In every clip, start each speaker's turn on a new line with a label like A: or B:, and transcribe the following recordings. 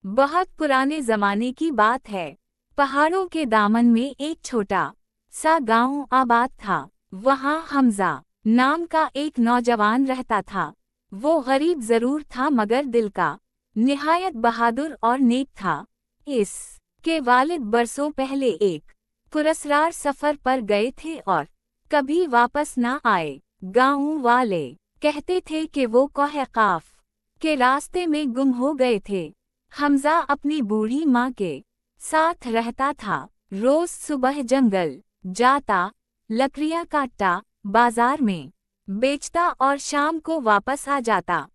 A: बहुत पुराने जमाने की बात है। पहाड़ों के दामन में एक छोटा सा गांव आबाद था। वहाँ हमजा नाम का एक नौजवान रहता था। वो गरीब जरूर था मगर दिल का निहायत बहादुर और नेक था। इसके वालिद बरसों पहले एक पुरस्कार सफर पर गए थे और कभी वापस न आए। गाँव वाले कहते थे कि वो कोह काफ के रास्ते में गुम हो गए थे। हमजा अपनी बूढ़ी माँ के साथ रहता था। रोज सुबह जंगल जाता, लकड़ियाँ काटता, बाजार में बेचता और शाम को वापस आ जाता।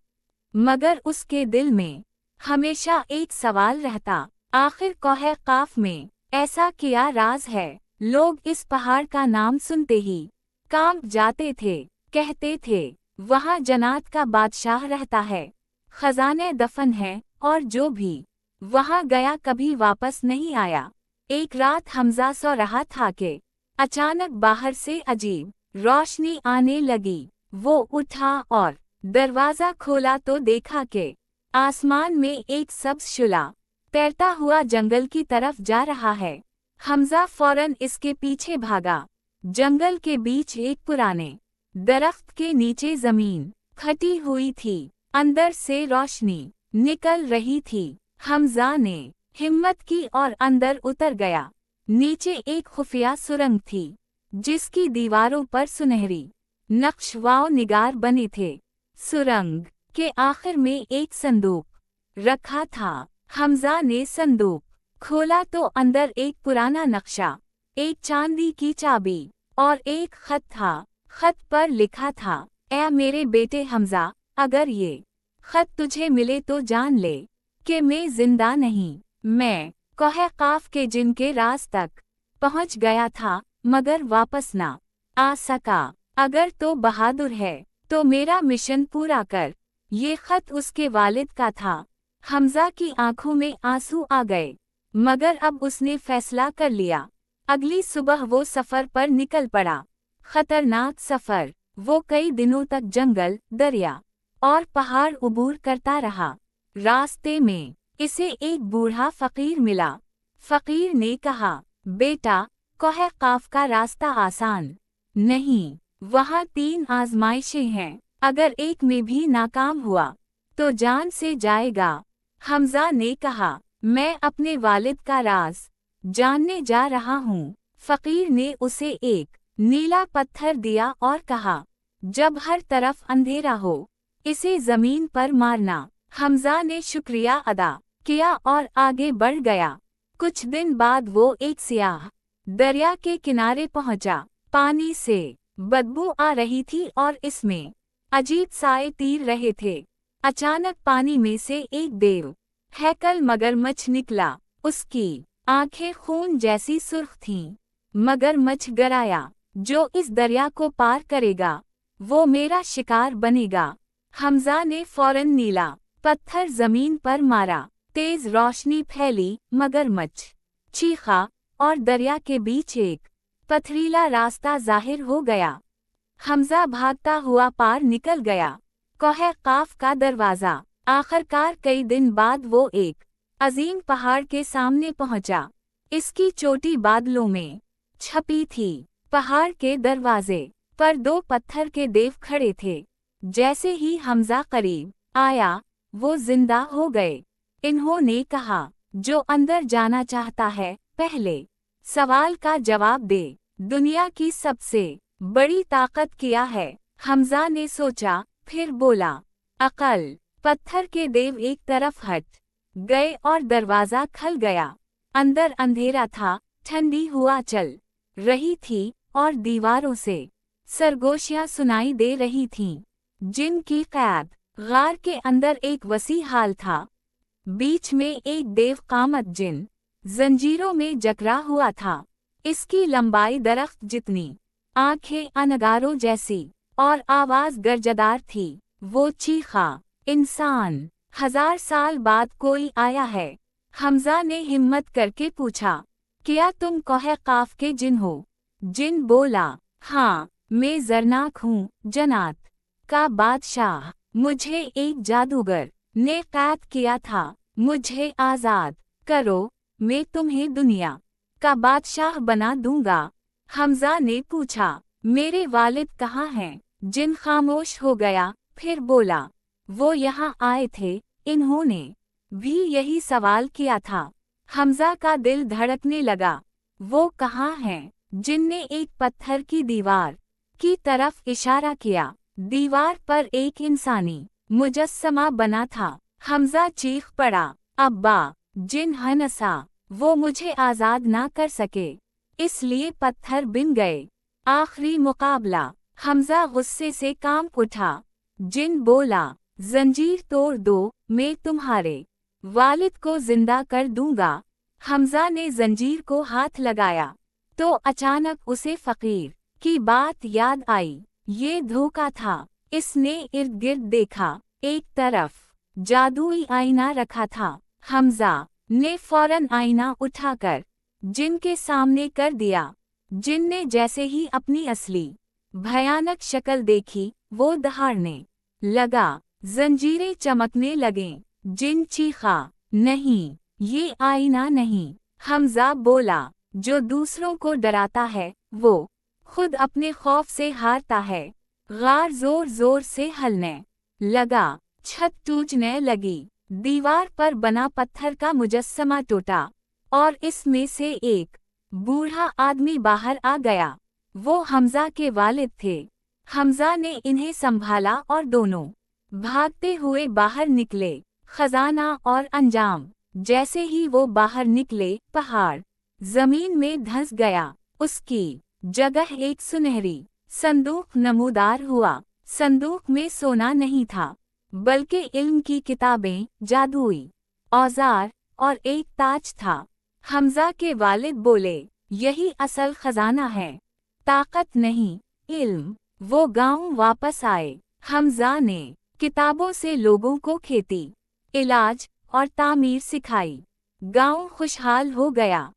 A: मगर उसके दिल में हमेशा एक सवाल रहता, आखिर कोह काफ में ऐसा क्या राज है। लोग इस पहाड़ का नाम सुनते ही कांप जाते थे। कहते थे वहाँ जन्नत का बादशाह रहता है, खजाने दफन है और जो भी वहाँ गया कभी वापस नहीं आया। एक रात हमजा सो रहा था कि अचानक बाहर से अजीब रोशनी आने लगी। वो उठा और दरवाजा खोला तो देखा कि आसमान में एक सब्ज शुला तैरता हुआ जंगल की तरफ जा रहा है। हमजा फौरन इसके पीछे भागा। जंगल के बीच एक पुराने दरख्त के नीचे जमीन खटी हुई थी। अंदर से रोशनी निकल रही थी। हमजा ने हिम्मत की और अंदर उतर गया। नीचे एक खुफिया सुरंग थी जिसकी दीवारों पर सुनहरी नक्श व निगार बने थे। सुरंग के आखिर में एक संदूक रखा था। हमजा ने संदूक खोला तो अंदर एक पुराना नक्शा, एक चांदी की चाबी और एक खत था। खत पर लिखा था, ऐ मेरे बेटे हमजा, अगर ये खत तुझे मिले तो जान ले कि मैं जिंदा नहीं। मैं कोह काफ के जिनके राज तक पहुंच गया था मगर वापस ना आ सका। अगर तो बहादुर है तो मेरा मिशन पूरा कर। ये खत उसके वालिद का था। हमजा की आंखों में आंसू आ गए मगर अब उसने फैसला कर लिया। अगली सुबह वो सफर पर निकल पड़ा। खतरनाक सफर। वो कई दिनों तक जंगल, दरिया और पहाड़ उबूर करता रहा। रास्ते में इसे एक बूढ़ा फकीर मिला। फकीर ने कहा, बेटा, कोह काफ का रास्ता आसान नहीं। वहाँ 3 आजमाइशें हैं। अगर एक में भी नाकाम हुआ तो जान से जाएगा। हमजा ने कहा, मैं अपने वालिद का राज जानने जा रहा हूँ। फकीर ने उसे एक नीला पत्थर दिया और कहा, जब हर तरफ अंधेरा हो इसे जमीन पर मारना। हमजा ने शुक्रिया अदा किया और आगे बढ़ गया। कुछ दिन बाद वो एक सियाह दरिया के किनारे पहुंचा। पानी से बदबू आ रही थी और इसमें अजीब साए तीर रहे थे। अचानक पानी में से एक देव हैकल मगरमच्छ निकला। उसकी आंखें खून जैसी सुर्ख थीं। मगरमच्छ गराया, जो इस दरिया को पार करेगा वो मेरा शिकार बनेगा। हमजा ने फौरन नीला पत्थर जमीन पर मारा। तेज रोशनी फैली, मगरमच्छ चीखा और दरिया के बीच एक पथरीला रास्ता जाहिर हो गया। हमजा भागता हुआ पार निकल गया। कोह काफ का दरवाजा। आखिरकार कई दिन बाद वो एक अजीम पहाड़ के सामने पहुंचा। इसकी चोटी बादलों में छपी थी। पहाड़ के दरवाजे पर 2 पत्थर के देव खड़े थे। जैसे ही हमजा करीब आया वो जिंदा हो गए। इन्होंने कहा, जो अंदर जाना चाहता है पहले सवाल का जवाब दे। दुनिया की सबसे बड़ी ताकत क्या है? हमजा ने सोचा, फिर बोला, अकल। पत्थर के देव एक तरफ हट गए और दरवाजा खुल गया। अंदर अंधेरा था, ठंडी हवा चल रही थी और दीवारों से सरगोशियां सुनाई दे रही थीं। जिन की कैद। गार के अंदर एक वसी हाल था। बीच में एक देव कामत जिन जंजीरों में जकड़ा हुआ था। इसकी लंबाई दरख्त जितनी, आंखें अनगारों जैसी और आवाज गर्जदार थी। वो चीखा, इंसान, 1000 साल बाद कोई आया है। हमजा ने हिम्मत करके पूछा, क्या तुम कोह काफ के जिन हो? जिन बोला, हाँ, मैं जरनाक हूँ, जन्नत का बादशाह। मुझे एक जादूगर ने कैद किया था। मुझे आज़ाद करो, मैं तुम्हें दुनिया का बादशाह बना दूंगा। हमजा ने पूछा, मेरे वालिद कहाँ हैं? जिन खामोश हो गया, फिर बोला, वो यहाँ आए थे, इन्होंने भी यही सवाल किया था। हमजा का दिल धड़कने लगा। वो कहाँ हैं? जिन ने एक पत्थर की दीवार की तरफ इशारा किया। दीवार पर एक इंसानी मुजस्समा बना था। हमजा चीख पड़ा, अब्बा! जिन हंसा, वो मुझे आज़ाद ना कर सके, इसलिए पत्थर बिन गए। आखिरी मुकाबला। हमजा गुस्से से कांप उठा। जिन बोला, जंजीर तोड़ दो, मैं तुम्हारे वालिद को जिंदा कर दूंगा। हमजा ने जंजीर को हाथ लगाया तो अचानक उसे फकीर की बात याद आई। ये धोखा था। इसने इर्द गिर्द देखा। एक तरफ जादुई आईना रखा था। हमजा ने फौरन आईना उठाकर जिन के सामने कर दिया। जिन ने जैसे ही अपनी असली भयानक शक्ल देखी, वो दहाड़ने लगा। जंजीरें चमकने लगें। जिन चीखा, नहीं, ये आईना नहीं। हमजा बोला, जो दूसरों को डराता है, वो खुद अपने खौफ से हारता है। गार जोर जोर से हिलने लगा। छत टूटने लगी। दीवार पर बना पत्थर का मुजस्समा टूटा और इसमें से एक बूढ़ा आदमी बाहर आ गया। वो हमजा के वालिद थे। हमजा ने इन्हें संभाला और दोनों भागते हुए बाहर निकले। खजाना और अंजाम। जैसे ही वो बाहर निकले, पहाड़ जमीन में धंस गया। उसकी जगह एक सुनहरी संदूक नमूदार हुआ। संदूक में सोना नहीं था, बल्कि इल्म की किताबें, जादुई औजार और एक ताज था। हमजा के वालिद बोले, यही असल खजाना है, ताकत नहीं, इल्म। वो गांव वापस आए। हमजा ने किताबों से लोगों को खेती, इलाज और तामीर सिखाई। गांव खुशहाल हो गया।